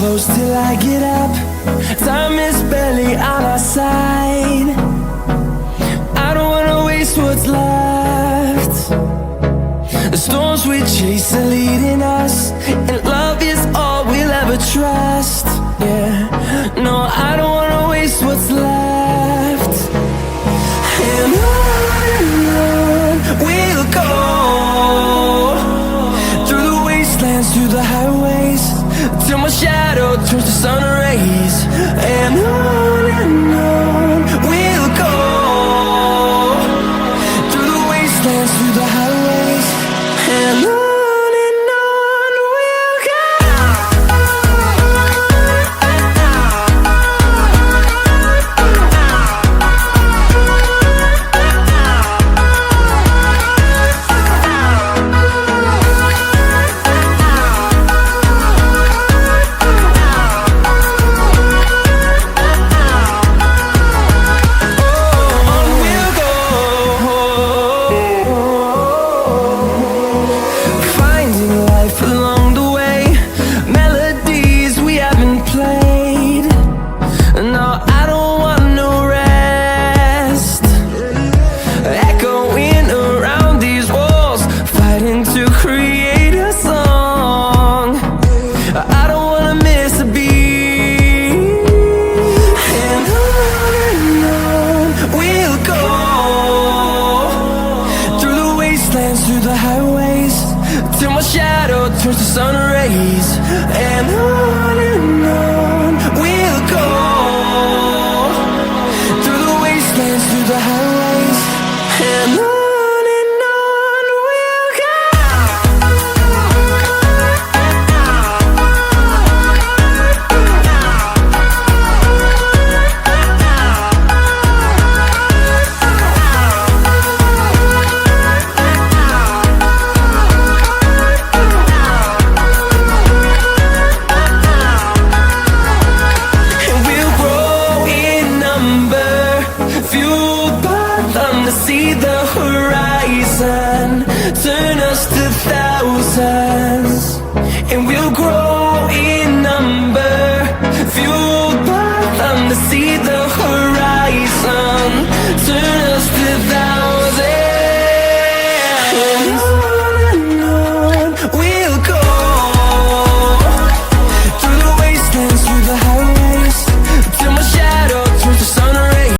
close till I get up. Time is barely on our side. I don't wanna waste what's left. The storms we chase are leading us, and love is all we'll ever trust. Yeah, no, I don't wanna waste what's left. And on we'll go, through the wastelands, through the highways, till my shadow turns to sun rays. And on we'll go, through the wastelands, through the highways, and on we'll go. Through the highways, till my shadow turns to sun rays.